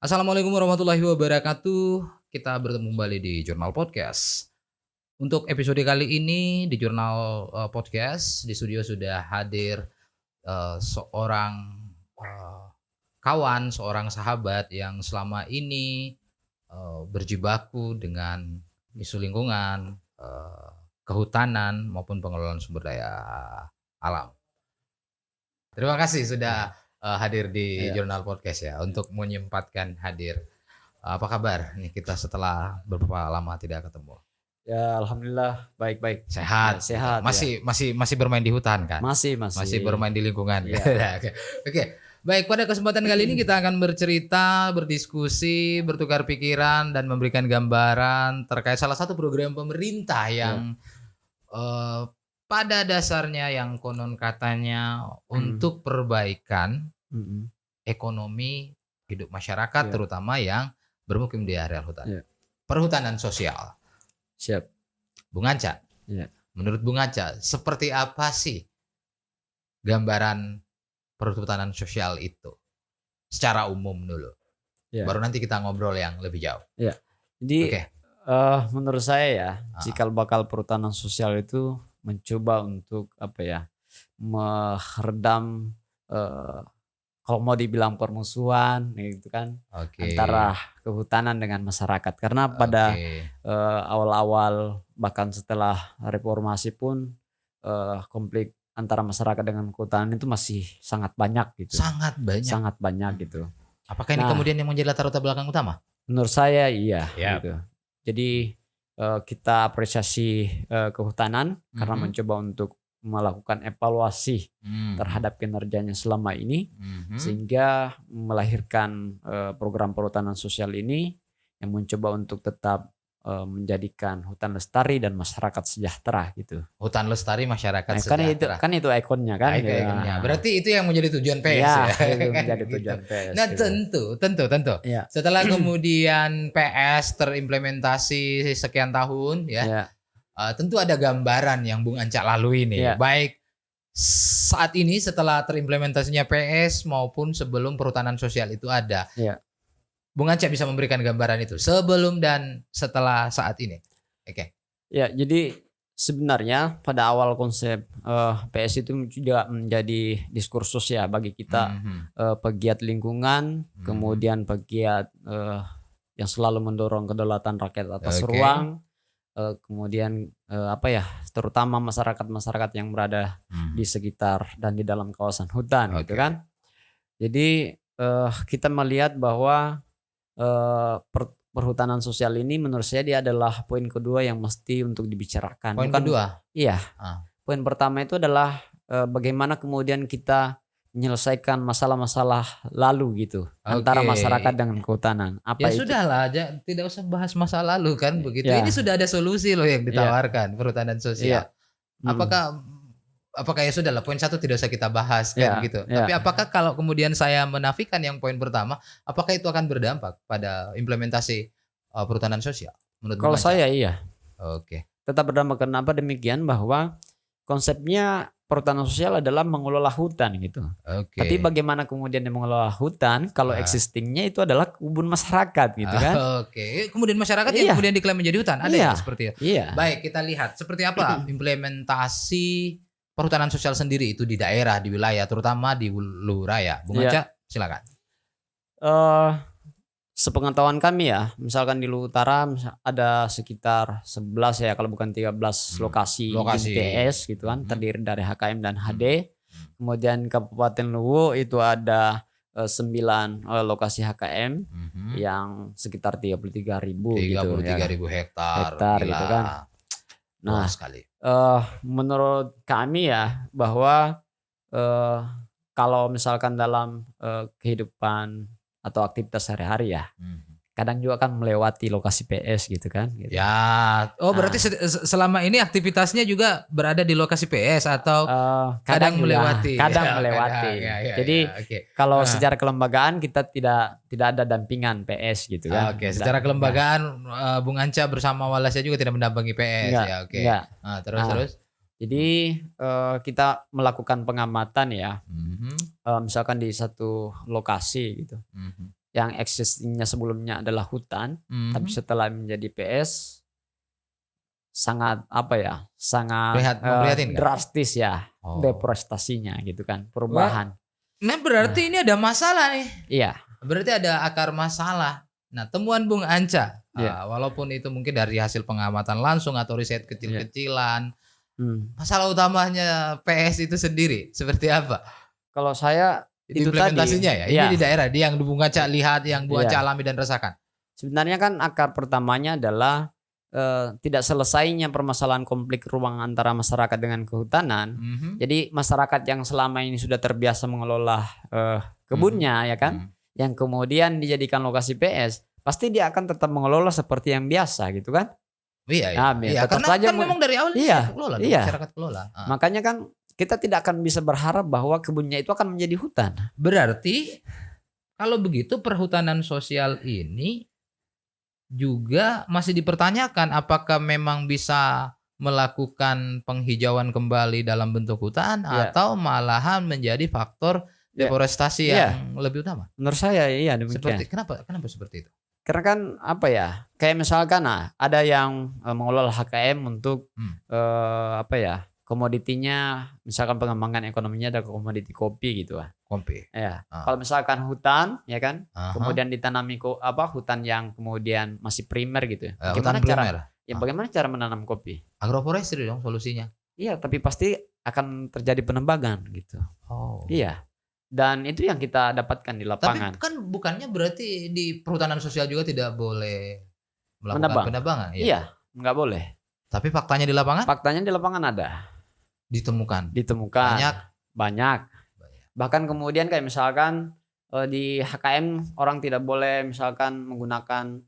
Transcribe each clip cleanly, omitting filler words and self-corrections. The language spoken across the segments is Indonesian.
Assalamualaikum warahmatullahi wabarakatuh. Kita bertemu kembali di Jurnal Podcast. Untuk episode kali ini di Jurnal Podcast di studio sudah hadir seorang eh, kawan, seorang sahabat yang selama ini berjibaku dengan isu lingkungan, kehutanan maupun pengelolaan sumber daya alam. Terima kasih sudah hadir di Iya. Jurnal Podcast ya untuk menyempatkan hadir. Apa kabar nih kita setelah beberapa lama tidak ketemu? Ya, alhamdulillah baik-baik. Ya, Sehat gitu. sehat ya. Masih bermain di hutan kan? Masih Masih masih. bermain di lingkungan. Iya. Oke. Oke. Baik, pada kesempatan kali ini kita akan bercerita, berdiskusi, bertukar pikiran dan memberikan gambaran terkait salah satu program pemerintah Iya. yang eh, pada dasarnya yang konon katanya Mhm. untuk perbaikan Mhm. ekonomi hidup masyarakat Iya. terutama yang bermukim di area hutan. Iya. Perhutanan sosial. Siap. Bung Anca, Iya. menurut Bung Anca, seperti apa sih gambaran perhutanan sosial itu? Secara umum dulu. Iya. Baru nanti kita ngobrol yang lebih jauh. Iya. Jadi, Oke. menurut saya ya, Heeh. cikal bakal perhutanan sosial itu mencoba untuk apa ya, meredam, eee, kalau mau dibilang permusuhan gitu kan, Oke. antara kehutanan dengan masyarakat. Karena pada, Oke. awal-awal bahkan setelah reformasi pun, konflik antara masyarakat dengan kehutanan itu masih sangat banyak gitu, Sangat banyak. sangat banyak Mhm. gitu. Apakah ini Nah, kemudian yang menjadi latar belakang utama? menurut saya iya Yap. gitu. Jadi, kita apresiasi, kehutanan karena Mhm. mencoba untuk melakukan evaluasi Mhm. terhadap kinerjanya selama ini, Mhm. sehingga melahirkan, program perhutanan sosial ini yang mencoba untuk tetap, menjadikan hutan lestari dan masyarakat sejahtera gitu. Hutan lestari, masyarakat sejahtera. Kan itu ikonnya kan, Baik ya. ikonnya. Berarti itu yang menjadi tujuan PS Iya, ya, itu kan menjadi gitu. tujuan PS Nah gitu. tentu. Iya. Setelah kemudian PS terimplementasi sekian tahun ya, Iya. tentu ada gambaran yang Bung Ancak lalui nih. Iya. Baik saat ini setelah terimplementasinya PS maupun sebelum perhutanan sosial itu ada. Iya. Bung Ancak bisa memberikan gambaran itu sebelum dan setelah saat ini. Oke. Ya, jadi sebenarnya pada awal konsep, PS itu juga menjadi diskursus ya bagi kita, Mhm. pegiat lingkungan, Mhm. kemudian pegiat, yang selalu mendorong kedaulatan rakyat atas Oke. ruang, kemudian, apa ya, terutama masyarakat-masyarakat yang berada Mhm. di sekitar dan di dalam kawasan hutan gitu Oke. kan. Jadi, kita melihat bahwa perhutanan sosial ini menurut saya dia adalah poin kedua yang mesti untuk dibicarakan. Poin Bukan kedua. iya, Ah. poin pertama itu adalah, bagaimana kemudian kita menyelesaikan masalah-masalah lalu gitu, antara Oke. masyarakat dengan kehutanan. Ya Apa itu sudahlah, tidak usah bahas masa lalu kan begitu. Ini ya, sudah ada solusi loh yang iya, ditawarkan perhutanan iya, sosial. mhm, Apakah apakah ya sudahlah poin satu tidak usah kita bahas kan iya, begitu. iya. Tapi apakah kalau kemudian saya menafikan yang poin pertama, apakah itu akan berdampak pada implementasi perhutanan sosial menurut Bung Kalau Anca? saya iya, Oke. tetap berdampak. Kenapa demikian? Bahwa konsepnya perhutanan sosial adalah mengelola hutan gitu. Tapi Oke. bagaimana kemudian dia mengelola hutan kalau Ah, existing-nya itu adalah kebun masyarakat gitu kan? oke. Kemudian masyarakat yang Iya, kemudian diklaim menjadi hutan, ada iya, yang seperti itu. iya. Baik, kita lihat seperti apa implementasi perhutanan sosial sendiri itu di daerah, di wilayah, terutama di Hulu Raya. Bung Iya, Anca, silakan. eee, sepengetahuan kami ya, misalkan di Luhut Utara ada sekitar 11 ya kalau bukan 13 Hmm, lokasi izin lokasi. PS gitu kan, Mhm, terdiri dari HKM dan mhm, HD. Kemudian Kabupaten Luwu itu ada, 9, lokasi HKM mhm. yang sekitar 33.000 tiga gitu puluh tiga ya, ribu hektar, hektar gitu kan. gila, Nah, luas sekali. menurut kami ya bahwa, eee, kalau misalkan dalam, kehidupan atau aktivitas sehari-hari ya, Mhm. kadang juga kan melewati lokasi PS gitu kan, gitu. Ya, oh berarti Nah, selama ini aktivitasnya juga berada di lokasi PS atau kadang melewati? kadang Ya, melewati. kadang, ya, Jadi oke. kalau Heeh. secara kelembagaan kita tidak tidak ada dampingan PS gitu kan, Oke, secara enggak kelembagaan, Bung Anca bersama Walasya juga tidak mendampingi PS, enggak ya oke. enggak. Terus Nah, terus? jadi, kita melakukan pengamatan ya, Mhm, misalkan di satu lokasi gitu. mhm. yang eksistensinya sebelumnya adalah hutan, tapi setelah menjadi PS sangat sangat memprihatinkan. drastis ya Oh. deforestasinya gitu kan, perubahan. Nah berarti ini ada masalah nih. Iya. Berarti ada akar masalah. Nah temuan Bung Anca, Iya. walaupun itu mungkin dari hasil pengamatan langsung atau riset kecil-kecilan, masalah utamanya PS itu sendiri seperti apa? Kalau saya itu Implementasinya tadi, ya, ini di daerah, di yang Bung Anca lihat, yang Bung Anca Iya. alami dan rasakan. Sebenarnya kan akar pertamanya adalah tidak selesainya permasalahan konflik ruang antara masyarakat dengan kehutanan. Jadi masyarakat yang selama ini sudah terbiasa mengelola kebunnya ya kan, yang kemudian dijadikan lokasi PS, pasti dia akan tetap mengelola seperti yang biasa gitu kan. Iya, Nah, tetap karena saja kan memang dari awal kelola, masyarakat kelola. Makanya kan kita tidak akan bisa berharap bahwa kebunnya itu akan menjadi hutan. Berarti kalau begitu perhutanan sosial ini juga masih dipertanyakan apakah memang bisa melakukan penghijauan kembali dalam bentuk hutan atau malahan menjadi faktor deforestasi yang lebih utama. Menurut saya iya demikian. Kenapa seperti itu? Karena kan kayak misalkan ada yang mengelola HKM untuk komoditinya, misalkan pengembangan ekonominya ada komoditi kopi gitu. Kopi. Ya. Kalau misalkan hutan ya kan, kemudian ditanami hutan yang kemudian masih primer gitu. Bagaimana cara menanam kopi? Agroforestry dong solusinya. Iya, tapi pasti akan terjadi penebangan gitu. Oh. Iya. Dan itu yang kita dapatkan di lapangan. Tapi kan bukannya berarti di perhutanan sosial juga tidak boleh melakukan penebangan? Iya, nggak boleh. Tapi faktanya di lapangan? Faktanya di lapangan ada. Ditemukan. Banyak. Bahkan kemudian kayak misalkan di HKM orang tidak boleh misalkan menggunakan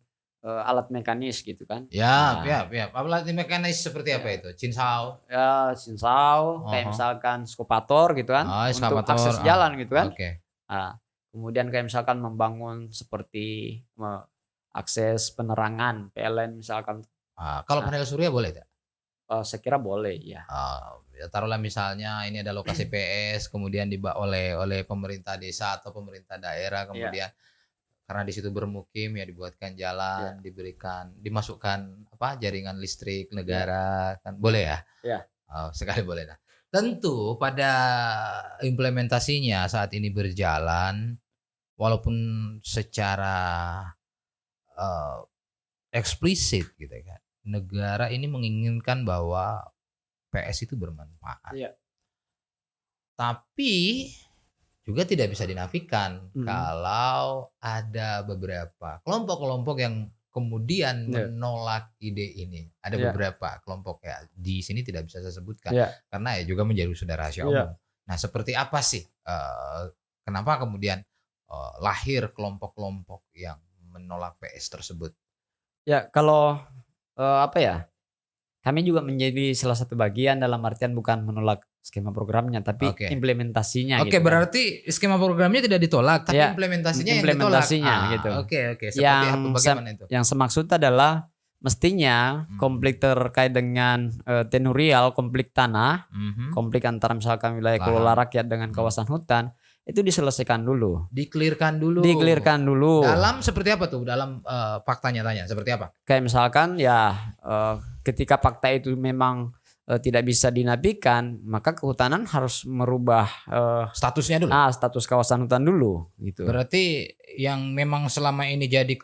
alat mekanis gitu kan. Ya. Alat mekanis seperti apa itu? Cinsau. Ya, cinsau, kayak misalkan skopator gitu kan. Untuk akses jalan gitu kan. Okay. Kemudian kayak misalkan membangun seperti akses penerangan PLN misalkan. Kalau panel surya boleh tidak? Saya kira boleh ya. Taruhlah misalnya ini ada lokasi PS kemudian oleh pemerintah desa atau pemerintah daerah kemudian karena di situ bermukim ya dibuatkan jalan, dimasukkan jaringan listrik negara kan boleh ya? Iya. Sekali boleh. Nah, tentu pada implementasinya saat ini berjalan walaupun secara eksplisit gitu kan. Negara ini menginginkan bahwa PS itu bermanfaat. Iya. Tapi juga tidak bisa dinafikan kalau ada beberapa kelompok-kelompok yang kemudian menolak ide ini. Ada beberapa kelompok ya di sini tidak bisa saya sebutkan karena ya juga menjadi sudah rahasia umum. Nah, seperti apa sih kenapa kemudian lahir kelompok-kelompok yang menolak PS tersebut? Ya, kalau kami juga menjadi salah satu bagian dalam artian bukan menolak skema programnya tapi implementasinya. Oke, berarti skema programnya tidak ditolak tapi implementasinya yang ditolak. Gitu. Oke. Seperti apa bagaimana itu? Yang maksud adalah mestinya konflik terkait dengan tenurial, konflik tanah, konflik antara misalkan wilayah kelola rakyat dengan kawasan hutan itu diselesaikan dulu. Dikelirkan dulu. Dalam seperti apa tuh? Dalam faktanya tanya seperti apa? Kayak misalkan ketika fakta itu memang tidak bisa dinafikan, maka kehutanan harus merubah statusnya dulu. Status kawasan hutan dulu gitu. Berarti yang memang selama ini jadi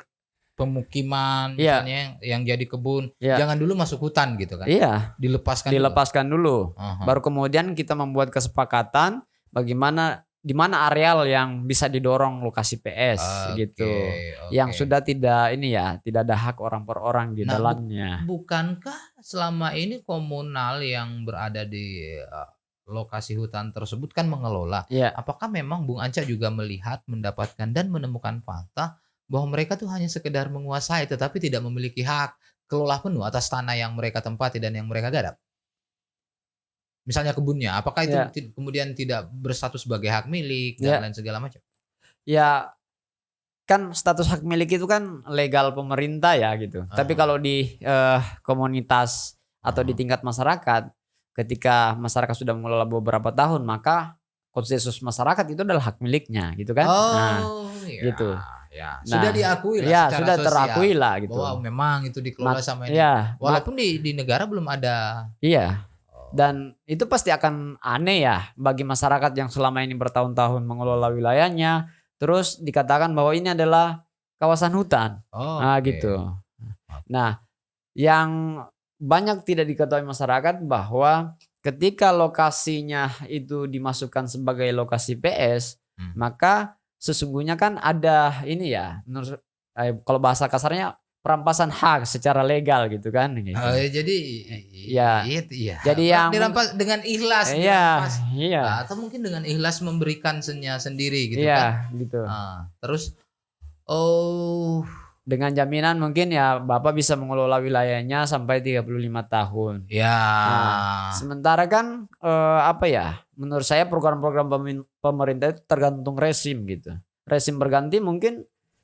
pemukiman misalnya yang jadi kebun, jangan dulu masuk hutan gitu kan. Iya. Dilepaskan dulu. Baru kemudian kita membuat kesepakatan bagaimana di mana areal yang bisa didorong lokasi PS gitu. Yang sudah tidak ada hak orang per orang di dalamnya. Bukankah selama ini komunal yang berada di lokasi hutan tersebut kan mengelola? Apakah memang Bung Anca juga melihat, mendapatkan dan menemukan fakta bahwa mereka tuh hanya sekedar menguasai tetapi tidak memiliki hak kelola penuh atas tanah yang mereka tempati dan yang mereka garap? Misalnya kebunnya, apakah itu kemudian tidak berstatus sebagai hak milik dan lain segala macam? Ya, kan status hak milik itu kan legal pemerintah ya gitu. Tapi kalau di komunitas atau di tingkat masyarakat, ketika masyarakat sudah mengelola beberapa tahun, maka konsensus masyarakat itu adalah hak miliknya gitu kan. Gitu. ya. Nah, Sudah diakui lah ya secara sudah sosial terakui lah gitu. bahwa memang itu dikelola sama ini. Ya, Walaupun di negara belum ada. iya. Oh, Dan itu pasti akan aneh ya bagi masyarakat yang selama ini bertahun-tahun mengelola wilayahnya. Terus dikatakan bahwa ini adalah kawasan hutan. Nah oke. gitu. Nah, yang banyak tidak diketahui masyarakat bahwa ketika lokasinya itu dimasukkan sebagai lokasi PS, maka sesungguhnya kan ada ini ya, kalau bahasa kasarnya perampasan hak secara legal gitu kan gitu. Jadi Ya. iya. Jadi yang dirampas dengan ikhlas, iya, dirampas. iya. Atau mungkin dengan ikhlas memberikan sendiri gitu Iya, kan. gitu. Terus oh Dengan jaminan mungkin ya Bapak bisa mengelola wilayahnya sampai 35 tahun. ya. Nah, sementara kan apa ya? Menurut saya program-program pemerintah itu tergantung rezim gitu. Rezim berganti mungkin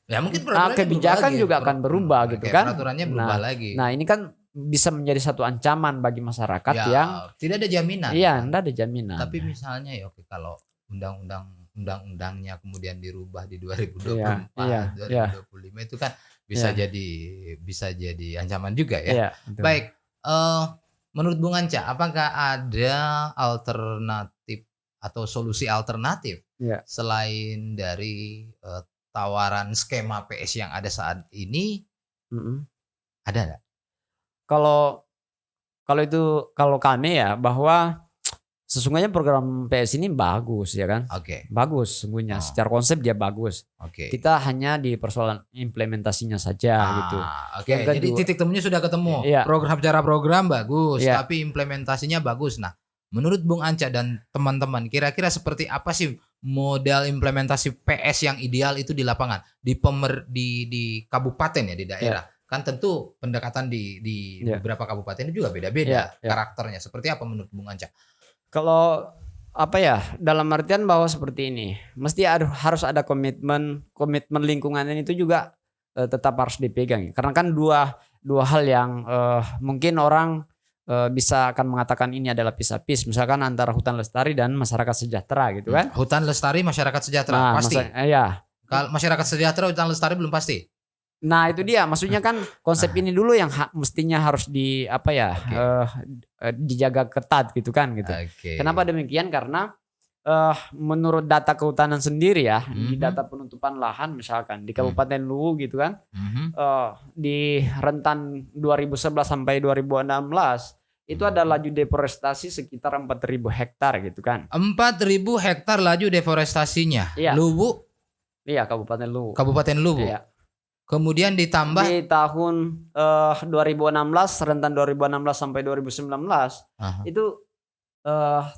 Ya mungkin peraturannya kebijakan berubah juga lagi. akan berubah gitu kan. Peraturannya berubah lagi. Nah, ini kan bisa menjadi satu ancaman bagi masyarakat Ya, yang tidak ada jaminan. iya, kan? tidak ada jaminan. Tapi misalnya ya oke kalau undang-undangnya kemudian dirubah di 2024, Iya, 2025 itu kan bisa jadi ancaman juga ya. Iya, betul. Baik, menurut Bung Anca, apakah ada alternatif atau solusi alternatif selain dari tawaran skema PS yang ada saat ini? Ada nggak? Kalau kami ya bahwa sesungguhnya program PS ini bagus ya kan. Oke. Bagus sesungguhnya secara konsep dia bagus. Oke. Kita hanya di persoalan implementasinya saja gitu. Oke. Jadi titik temunya sudah ketemu. Iya. Program bagus, Iya. tapi implementasinya bagus. Nah, menurut Bung Anca dan teman-teman, kira-kira seperti apa sih model implementasi PS yang ideal itu di lapangan, di kabupaten ya, di daerah? Kan tentu pendekatan di beberapa kabupaten itu juga beda-beda karakternya. Seperti apa menurut Bung Anca? Kalau apa ya, dalam artian bahwa seperti ini, mesti harus ada komitmen lingkungan itu juga tetap harus dipegang. Karena kan dua hal yang mungkin orang bisa akan mengatakan ini adalah pisah-pisah, misalkan antara hutan lestari dan masyarakat sejahtera gitu kan. Hutan lestari, masyarakat sejahtera, pasti. Kalau masyarakat sejahtera, hutan lestari belum pasti. Nah itu dia, maksudnya kan konsep ini dulu yang mestinya harus dijaga ketat gitu kan gitu. Kenapa demikian? Karena menurut data kehutanan sendiri ya, di data penutupan lahan misalkan di Kabupaten Luwu gitu kan, di rentan 2011 sampai 2016 itu ada laju deforestasi sekitar 4.000 hektar gitu kan. 4.000 hektar laju deforestasinya. Iya. Luwu. Iya, Kabupaten Luwu. Kabupaten Luwu. Iya. Kemudian ditambah di tahun 2016, rentan 2016 sampai 2019 itu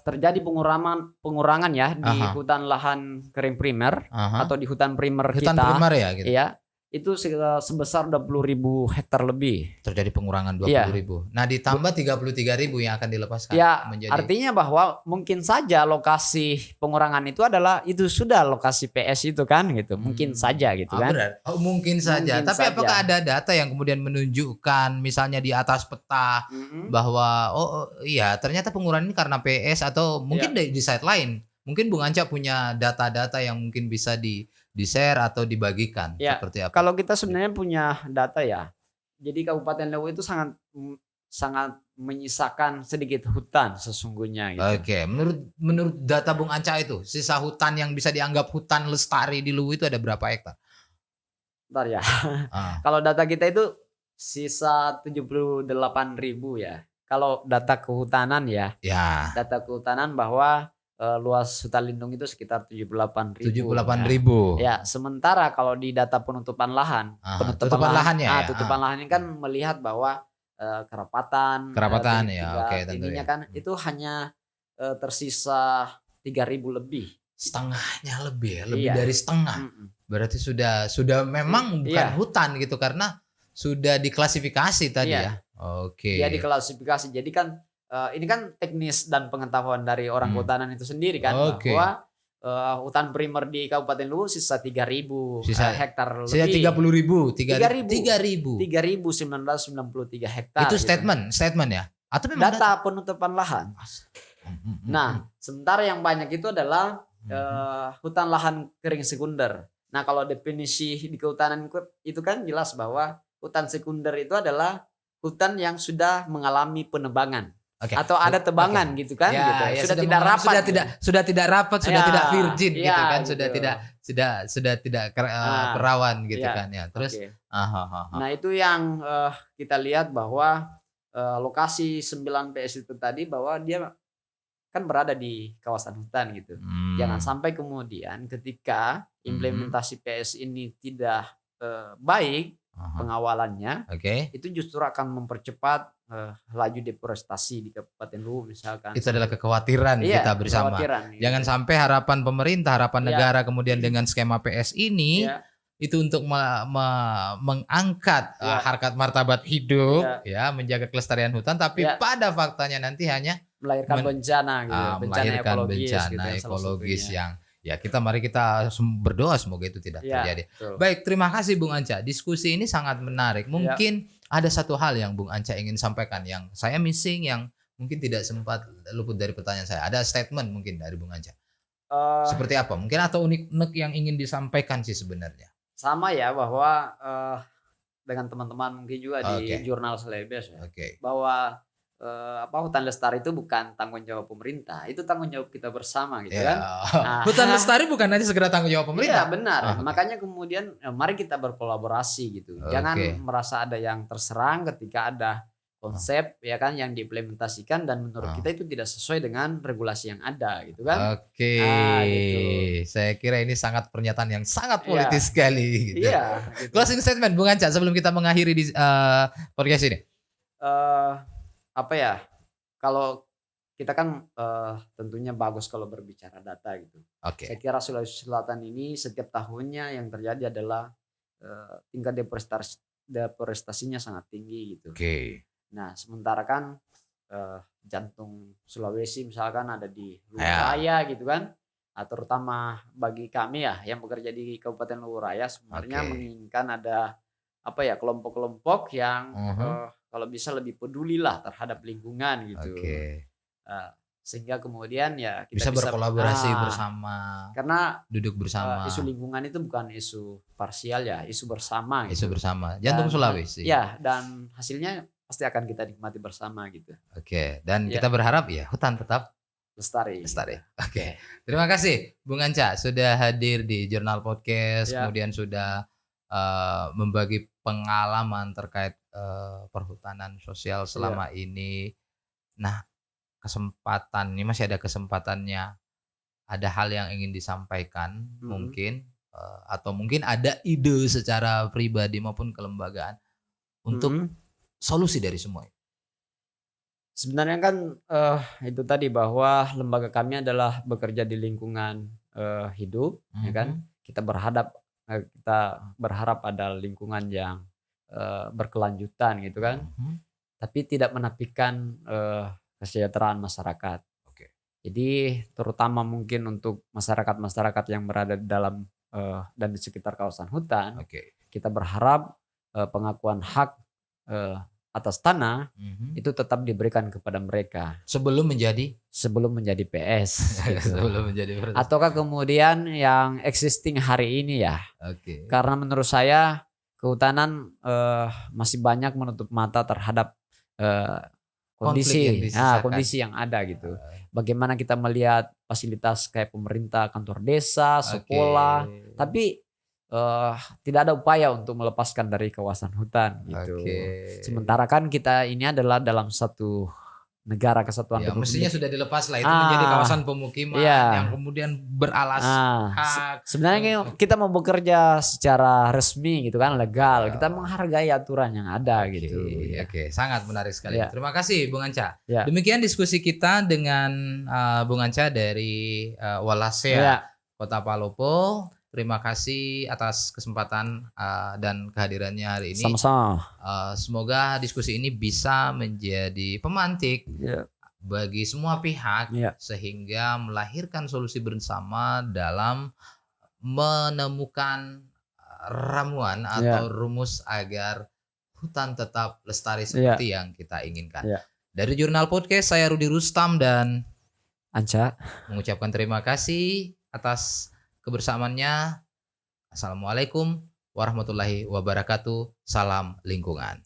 terjadi pengurangan ya di hutan lahan kering primer atau di hutan primer hutan kita. Primer ya gitu. Iya. Itu sebesar 20.000 hektar lebih. Terjadi pengurangan 20.000. Nah, ditambah 33.000 yang akan dilepaskan. Ya, artinya bahwa mungkin saja lokasi pengurangan itu adalah itu sudah lokasi PS itu kan gitu. Mungkin saja gitu kan. Mungkin saja. Tapi apakah ada data yang kemudian menunjukkan misalnya di atas peta bahwa iya ternyata pengurangan ini karena PS atau mungkin di site lain. Mungkin Bung Anca punya data-data yang mungkin bisa di-share atau dibagikan seperti apa? Kalau kita sebenarnya punya data ya. Jadi Kabupaten Luwu itu sangat menyisakan sedikit hutan sesungguhnya gitu. Oke, menurut data Bung Anca itu, sisa hutan yang bisa dianggap hutan lestari di Luwu itu ada berapa hektar? Bentar ya. Kalau data kita itu sisa 78.000 ya. Kalau data kehutanan ya. Data kehutanan bahwa luas hutan lindung itu sekitar 78.000. Ya, sementara kalau di data penutupan lahan, tutupan lahan ini kan melihat bahwa kerapatan ya, oke, ininya kan itu hanya tersisa 3.000 lebih. Setengahnya lebih dari setengah. Berarti sudah memang bukan hutan gitu karena sudah diklasifikasi tadi ya. Oke. Ya diklasifikasi. Jadi kan ini kan teknis dan pengetahuan dari orang kehutanan itu sendiri kan bahwa hutan primer di Kabupaten Luwu sisa 3.000 hektar lebih. Sisa 30.000, 3.993 hektar. Itu statement ya? Atau memang data penutupan lahan. Nah, sementara yang banyak itu adalah hutan lahan kering sekunder. Nah, kalau definisi di kehutanan itu kan jelas bahwa hutan sekunder itu adalah hutan yang sudah mengalami penebangan. Oke. Atau ada tebangan gitu kan Ya, gitu. ya, Sudah tidak rapat. sudah tidak rapat, sudah Ya, tidak virgin ya, gitu kan, gitu. sudah tidak Ah, perawan gitu ya, kan ya. Terus oke. ah. Nah, itu yang kita lihat bahwa lokasi 9 PS itu tadi bahwa dia kan berada di kawasan hutan gitu. Jangan sampai kemudian ketika implementasi PS ini tidak baik pengawalannya, itu justru akan mempercepat laju deforestasi di Kabupaten Luwu misalkan. Itu adalah kekhawatiran Iya, kita bersama. kekhawatiran, gitu. Jangan sampai harapan pemerintah, harapan Iya. negara kemudian dengan skema PS ini Iya. itu untuk mengangkat Iya. harkat martabat hidup, ya, menjaga kelestarian hutan, tapi Iya. pada faktanya nanti hanya melahirkan bencana gitu, melahirkan bencana gitu, ekologis yang ya mari kita berdoa semoga itu tidak Iya, terjadi. betul. Baik, terima kasih Bung Anca. Diskusi ini sangat menarik. Mungkin ada satu hal yang Bung Anca ingin sampaikan yang saya missing, yang mungkin tidak sempat luput dari pertanyaan saya. Ada statement mungkin dari Bung Anca. Seperti apa? Mungkin atau unik-unik yang ingin disampaikan sih sebenarnya. Sama ya, bahwa dengan teman-teman mungkin juga di jurnal Selebes ya, bahwa hutan lestari itu bukan tanggung jawab pemerintah, itu tanggung jawab kita bersama gitu kan. Nah, hutan lestari bukan hanya segera tanggung jawab pemerintah. Iya benar. Makanya kemudian mari kita berkolaborasi gitu. Jangan merasa ada yang terserang ketika ada konsep ya kan yang diimplementasikan dan menurut kita itu tidak sesuai dengan regulasi yang ada gitu kan. Gitu. Saya kira ini sangat pernyataan yang sangat politis sekali gitu. Iya. Gitu. Closing statement Bung Anca sebelum kita mengakhiri di podcast ini. Apa ya, kalau kita kan tentunya bagus kalau berbicara data gitu. Saya kira Sulawesi Selatan ini setiap tahunnya yang terjadi adalah tingkat deforestasinya sangat tinggi gitu. Nah, sementara kan jantung Sulawesi misalkan ada di Luwu Raya gitu kan. Nah, terutama bagi kami ya yang bekerja di Kabupaten Luwu Raya sebenarnya menginginkan ada kelompok-kelompok yang kalau bisa lebih pedulilah terhadap lingkungan gitu. Sehingga kemudian ya kita bisa berkolaborasi bersama. Karena duduk bersama. Isu lingkungan itu bukan isu parsial ya, isu bersama. Isu bersama. Jantung Sulawesi. Ya, dan hasilnya pasti akan kita nikmati bersama gitu. Dan kita berharap ya hutan tetap lestari. Terima kasih Bung Anca sudah hadir di Jurnal Podcast, kemudian sudah membagi pengalaman terkait perhutanan sosial selama ini. Nah, kesempatan ini masih ada kesempatannya. Ada hal yang ingin disampaikan mungkin atau mungkin ada ide secara pribadi maupun kelembagaan untuk solusi dari semua ini. Sebenarnya kan itu tadi bahwa lembaga kami adalah bekerja di lingkungan hidup, ya kan. Kita berharap ada lingkungan yang berkelanjutan gitu kan. Tapi tidak menafikan kesejahteraan masyarakat. Jadi terutama mungkin untuk masyarakat yang berada di dalam dan di sekitar kawasan hutan, kita berharap pengakuan hak atas tanah itu tetap diberikan kepada mereka sebelum menjadi PS gitu. Ataukah kemudian yang existing hari ini ya. Karena menurut saya kehutanan masih banyak menutup mata terhadap kondisi yang ada gitu. Bagaimana kita melihat fasilitas kayak pemerintah, kantor desa, sekolah, tapi tidak ada upaya untuk melepaskan dari kawasan hutan gitu. Sementara kan kita ini adalah dalam satu negara kesatuan republik. Mestinya sudah dilepas lah itu menjadi kawasan pemukiman yang kemudian beralas hak. Sebenarnya kita mau bekerja secara resmi gitu kan, legal. Kita menghargai aturan yang ada gitu. Sangat menarik sekali. Terima kasih Bung Anca. Demikian diskusi kita dengan Bung Anca dari Walasea Kota Palopo. Terima kasih atas kesempatan dan kehadirannya hari ini. Sama-sama. Semoga diskusi ini bisa menjadi pemantik bagi semua pihak sehingga melahirkan solusi bersama dalam menemukan ramuan atau rumus agar hutan tetap lestari seperti yang kita inginkan. Dari Jurnal Podcast, saya Rudi Rustam dan Anca mengucapkan terima kasih atas kebersamaannya. Assalamualaikum warahmatullahi wabarakatuh. Salam lingkungan.